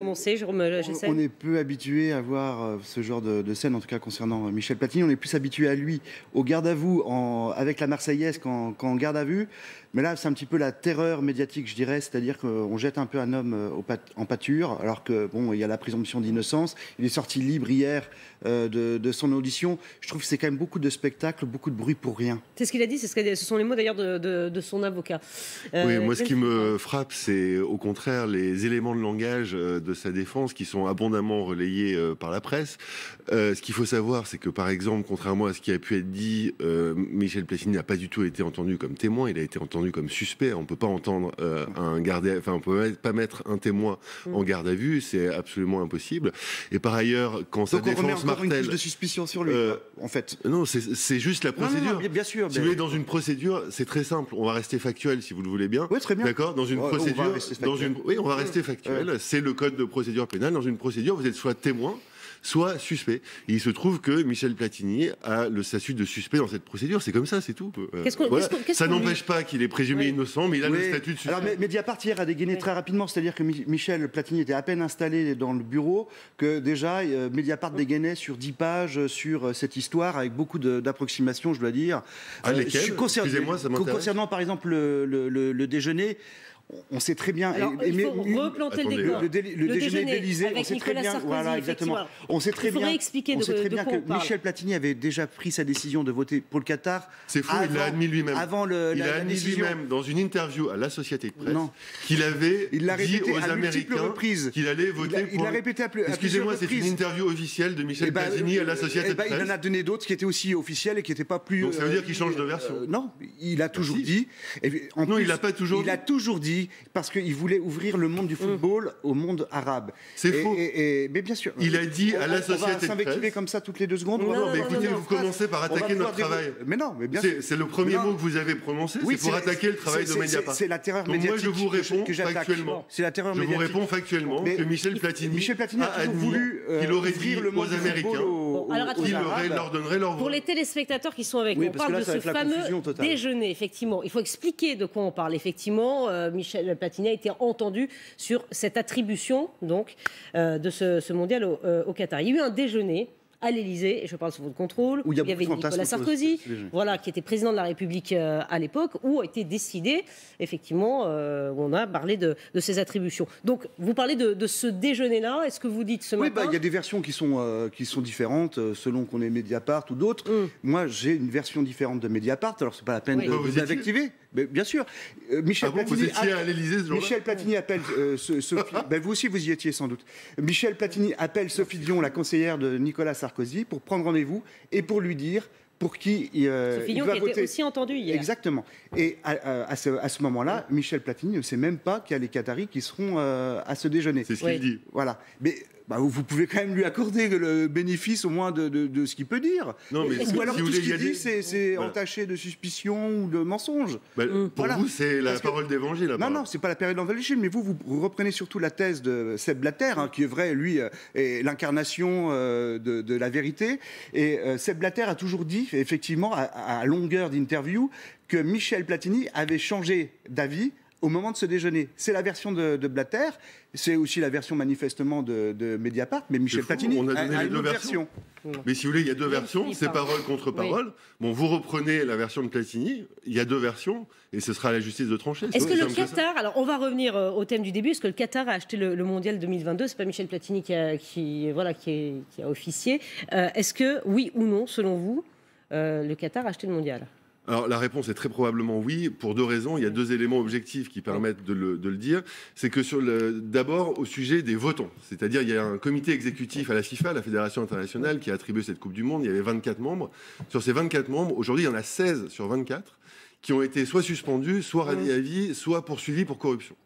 Commencer, Jérôme Gessel. On est peu habitué à voir ce genre de scène, en tout cas concernant Michel Platini. On est plus habitué à lui au garde à vous avec la Marseillaise qu'en garde à vue. Mais là, c'est un petit peu la terreur médiatique, je dirais. C'est-à-dire qu'on jette un peu un homme en pâture, alors que bon, il y a la présomption d'innocence. Il est sorti libre hier de son audition. Je trouve que c'est quand même beaucoup de spectacles, beaucoup de bruit pour rien. C'est ce qu'il a dit, ce sont les mots d'ailleurs de son avocat. Oui, moi ce qui me frappe, c'est au contraire les éléments de langage de sa défense qui sont abondamment relayés par la presse. Ce qu'il faut savoir, c'est que par exemple, contrairement à ce qui a pu être dit, Michel Platini n'a pas du tout été entendu comme témoin, il a été entendu comme suspect. On peut pas entendre on peut pas mettre un témoin en garde à vue, c'est absolument impossible. Et par ailleurs, quand sa défense martèle, une couche de suspicion sur lui, en fait. Non, c'est juste la procédure. Non, bien sûr. Si vous voulez, dans une procédure, c'est très simple. On va rester factuel, si vous le voulez bien. Oui, très bien. D'accord. Dans une procédure, on va rester factuel. C'est le code de procédure pénale. Dans une procédure, vous êtes soit témoin, soit suspect. Et il se trouve que Michel Platini a le statut de suspect dans cette procédure. C'est comme ça, c'est tout. Ça n'empêche pas qu'il est présumé innocent, mais il a le statut de suspect. Alors, Mediapart hier a dégainé très rapidement, c'est-à-dire que Michel Platini était à peine installé dans le bureau, que déjà Mediapart dégainait sur 10 pages sur cette histoire, avec beaucoup d'approximations, je dois dire. Lesquelles ? Excusez-moi, ça m'intéresse. Concernant par exemple le déjeuner, on sait très bien. Alors, il faut replanter le décor. Le déjeuner d'Élysée, on sait très bien. Sarkozy, voilà, exactement. On sait très bien. On sait très bien que Michel Platini avait déjà pris sa décision de voter pour le Qatar. C'est faux, il l'a admis lui-même. Il a admis lui-même dans une interview à la Société de Presse qu'il avait dit aux Américains qu'il allait voter pour. Il l'a répété à plusieurs reprises. Excusez-moi, c'est une interview officielle de Michel Platini à la Société de Presse. Il en a donné d'autres qui étaient aussi officielles et qui n'étaient pas plus. Donc ça veut dire qu'il change de version. Non, il a toujours dit. Non, il l'a pas toujours dit. Il a toujours dit parce qu'il voulait ouvrir le monde du football au monde arabe. C'est faux. Mais bien sûr. Il a dit à la Société de Presse. On va s'invectiver comme ça toutes les 2 secondes. Non, mais écoutez, vous commencez par attaquer notre travail. Mais non, mais bien sûr. C'est le premier mot que vous avez prononcé, c'est pour attaquer le travail de Mediapart. C'est la terreur médiatique. Donc moi, je vous réponds factuellement. C'est la terreur médiatique. Je vous réponds factuellement que Michel Platini a admis qu'il aurait dit aux Américains qu'il leur donnerait leur voix. Pour les téléspectateurs qui sont avec nous, on parle de ce fameux déjeuner, effectivement. Il faut expliquer de quoi on parle. Effectivement, Michel Platini a été entendu sur cette attribution donc, de ce mondial au Qatar. Il y a eu un déjeuner à l'Élysée, et je parle sous votre contrôle, où il y avait Nicolas Sarkozy, qui était président de la République à l'époque, où a été décidé, effectivement, où on a parlé de ces attributions. Donc, vous parlez de ce déjeuner-là, est-ce que vous dites ce matin ? Il y a des versions qui sont différentes, selon qu'on est Mediapart ou d'autres. Moi, j'ai une version différente de Mediapart, alors c'est pas la peine de l'invectiver. Bien sûr. Michel Platini, vous étiez à l'Élysée ce jour-là ? Michel Platini appelle Sophie... vous aussi, vous y étiez sans doute. Michel Platini appelle Sophie Dion, la conseillère de Nicolas Sarkozy, pour prendre rendez-vous et pour lui dire pour qui il va Sophie Dion qui voter. Était aussi entendu hier. Exactement. Et à ce moment-là, Michel Platini ne sait même pas qu'il y a les Qataris qui seront à ce déjeuner. C'est ce qu'il dit. Voilà. Mais vous pouvez quand même lui accorder le bénéfice au moins de ce qu'il peut dire. Non, mais ou alors si tout ce qu'il dit, c'est c'est entaché de suspicion ou de mensonge. Pour vous, c'est la parole d'évangile. Non, c'est pas la parole d'évangile, mais vous reprenez surtout la thèse de Seb Blatter, qui est vrai, lui, est l'incarnation de la vérité. Et Seb Blatter a toujours dit, effectivement, à longueur d'interview, que Michel Platini avait changé d'avis au moment de ce déjeuner. C'est la version de Blatter, c'est aussi la version manifestement de Mediapart, mais Michel Platini on a donné a les une deux autre versions. version. Mais si vous voulez, il y a 2 versions, c'est parole contre parole. Oui. Bon, vous reprenez la version de Platini, il y a 2 versions, et ce sera à la justice de trancher. Est-ce que le Qatar, alors on va revenir au thème du début, est-ce que le Qatar a acheté le mondial 2022 ? C'est pas Michel Platini qui a officié. Est-ce que, oui ou non, selon vous, le Qatar a acheté le mondial ? Alors la réponse est très probablement oui, pour 2 raisons. Il y a 2 éléments objectifs qui permettent de le dire. C'est que d'abord au sujet des votants, c'est-à-dire il y a un comité exécutif à la FIFA, la Fédération internationale, qui a attribué cette Coupe du Monde. Il y avait 24 membres. Sur ces 24 membres, aujourd'hui il y en a 16 sur 24 qui ont été soit suspendus, soit radiés à vie, soit poursuivis pour corruption.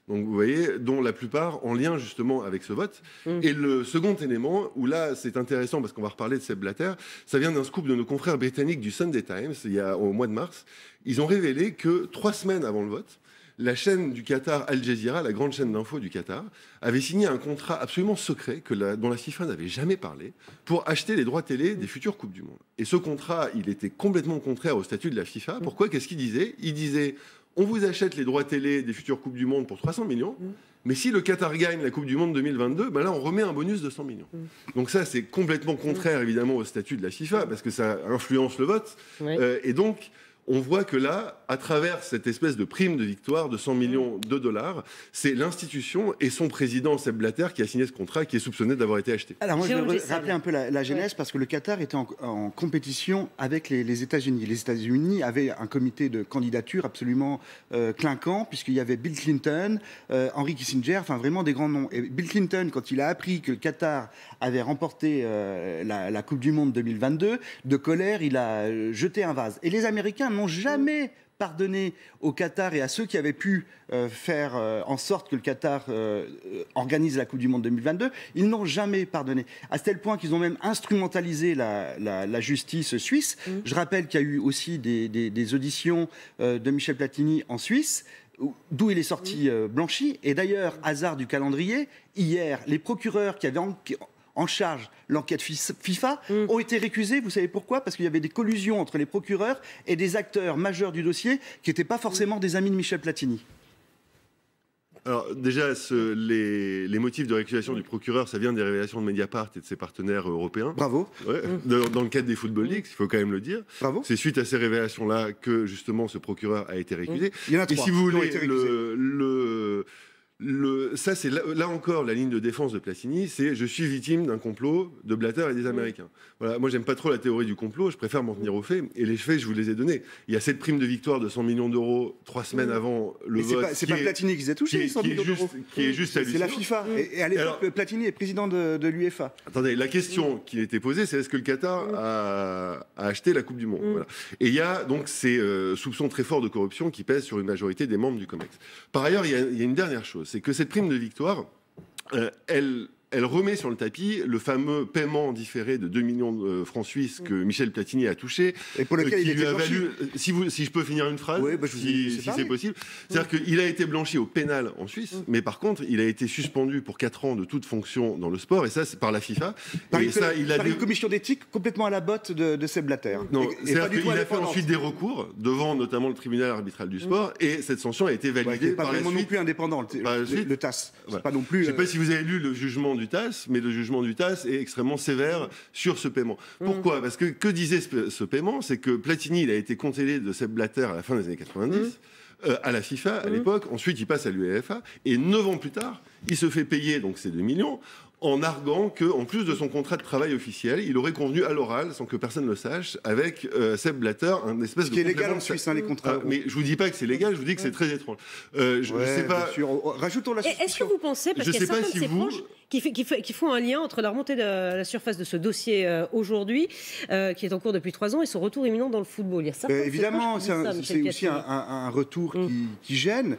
Donc vous voyez, dont la plupart en lien justement avec ce vote. Et le second élément, où là c'est intéressant parce qu'on va reparler de Seb Blatter, ça vient d'un scoop de nos confrères britanniques du Sunday Times, au mois de mars. Ils ont révélé que 3 semaines avant le vote, la chaîne du Qatar, Al Jazeera, la grande chaîne d'info du Qatar, avait signé un contrat absolument secret dont la FIFA n'avait jamais parlé pour acheter les droits télé des futures Coupes du Monde. Et ce contrat, il était complètement contraire au statut de la FIFA. Pourquoi ? Qu'est-ce qu'il disait ? Il disait: on vous achète les droits télé des futures Coupes du Monde pour 300 millions, Mais si le Qatar gagne la Coupe du Monde 2022, ben là, on remet un bonus de 100 millions. Donc ça, c'est complètement contraire, évidemment, au statut de la FIFA, parce que ça influence le vote. Et donc, on voit que là, à travers cette espèce de prime de victoire de 100 millions de dollars, c'est l'institution et son président, Sepp Blatter, qui a signé ce contrat, qui est soupçonné d'avoir été acheté. Alors moi, je vais rappeler un peu la genèse, parce que le Qatar était en compétition avec les États-Unis. Les États-Unis avaient un comité de candidature absolument clinquant, puisqu'il y avait Bill Clinton, Henry Kissinger, enfin vraiment des grands noms. Et Bill Clinton, quand il a appris que le Qatar avait remporté la Coupe du Monde 2022, de colère, il a jeté un vase. Et les Américains n'ont jamais pardonné au Qatar et à ceux qui avaient pu faire en sorte que le Qatar organise la Coupe du Monde 2022. Ils n'ont jamais pardonné. À tel point qu'ils ont même instrumentalisé la justice suisse. Je rappelle qu'il y a eu aussi des auditions de Michel Platini en Suisse, d'où il est sorti blanchi. Et d'ailleurs, hasard du calendrier, hier, les procureurs qui avaient en charge l'enquête FIFA ont été récusés. Vous savez pourquoi? Parce qu'il y avait des collusions entre les procureurs et des acteurs majeurs du dossier qui n'étaient pas forcément des amis de Michel Platini. Alors déjà, les motifs de récusation du procureur, ça vient des révélations de Mediapart et de ses partenaires européens. Bravo. Ouais, dans le cadre des Football Leagues, il faut quand même le dire. Bravo. C'est suite à ces révélations-là que justement ce procureur a été récusé. Il y en a 3 et si vous voulez, ça, c'est là encore la ligne de défense de Platini, c'est je suis victime d'un complot de Blatter et des Américains. Voilà, moi j'aime pas trop la théorie du complot, je préfère m'en tenir aux faits. Et les faits, je vous les ai donnés. Il y a cette prime de victoire de 100 millions d'euros 3 semaines avant le vote. C'est pas Platini qui les a touchés, 100 millions d'euros. Qui est juste hallucinant. C'est la FIFA. Et à l'époque, Platini est président de l'UEFA. Attendez, la question qui était posée, c'est est-ce que le Qatar a acheté la Coupe du Monde? Voilà. Et il y a donc ces soupçons très forts de corruption qui pèsent sur une majorité des membres du COMEX. Par ailleurs, il y a une dernière chose, c'est que cette prime de victoire, elle remet sur le tapis le fameux paiement différé de 2 millions de francs suisses que Michel Platini a touché. Et pour lequel il lui a blanchi. valu, si je peux finir une phrase, oui, si c'est possible. C'est-à-dire qu'il a été blanchi au pénal en Suisse, mais par contre, il a été suspendu pour 4 ans de toute fonction dans le sport, et ça, c'est par la FIFA. Par une commission d'éthique complètement à la botte de Sepp Blatter. Non, c'est-à-dire qu'il a fait ensuite des recours devant notamment le tribunal arbitral du sport, et cette sanction a été validée par la suite. Pas non plus indépendant, le TAS. Voilà. Pas non plus. Je ne sais pas si vous avez lu le jugement du TAS, mais le jugement du TAS est extrêmement sévère sur ce paiement. Pourquoi? Parce que disait ce paiement? C'est que Platini, il a été conseiller de Sepp Blatter à la fin des années 90, à la FIFA à l'époque, ensuite il passe à l'UEFA, et 9 ans plus tard, il se fait payer donc ces 2 millions, en arguant qu'en plus de son contrat de travail officiel, il aurait convenu à l'oral, sans que personne ne le sache, avec Sepp Blatter, un espèce de... Ce qui est légal en Suisse, les contrats. Mais je vous dis pas que c'est légal, je vous dis que c'est très étrange. Je sais pas... Rajoutons la suspicion. Est-ce que vous pensez, parce qu'il y a certains de ses proches qui font un lien entre la remontée de la surface de ce dossier aujourd'hui, qui est en cours depuis 3 ans, et son retour imminent dans le football? Il y a certains évidemment, c'est aussi un retour qui gêne.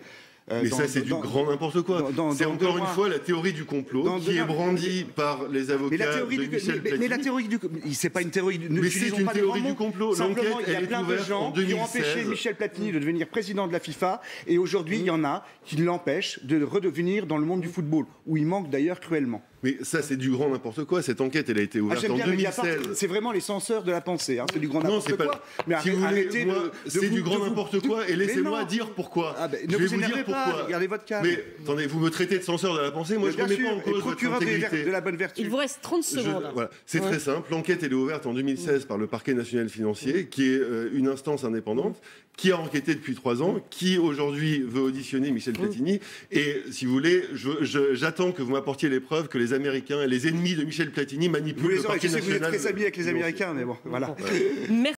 Mais ça, c'est du grand n'importe quoi. C'est encore une fois la théorie du complot qui est brandie par les avocats de Michel Platini. Mais la théorie du complot, c'est pas une théorie du complot. Mais c'est une théorie du complot. Simplement, il y a plein de gens qui ont empêché Michel Platini de devenir président de la FIFA. Et aujourd'hui, il y en a qui l'empêchent de redevenir dans le monde du football, où il manque d'ailleurs cruellement. Mais ça, c'est du grand n'importe quoi. Cette enquête, elle a été ouverte en 2016. C'est vraiment les censeurs de la pensée. C'est du grand n'importe quoi. Mais arrêtez c'est du grand n'importe quoi. Et laissez-moi dire pourquoi. Ne vous énervez pas. Regardez votre calme. Mais attendez, vous me traitez de censeur de la pensée. Moi, je ne remets pas en cause votre intégrité. De la bonne vertu. Il vous reste 30 secondes. Voilà. C'est très simple. L'enquête, elle est ouverte en 2016 par le Parquet national financier, qui est une instance indépendante, qui a enquêté depuis 3 ans, qui aujourd'hui veut auditionner Michel Platini. Et si vous voulez, j'attends que vous m'apportiez les preuves que les Américains et les ennemis de Michel Platini manipulent le Parquet national. Vous êtes très amis avec les Américains, mais bon, voilà. Merci.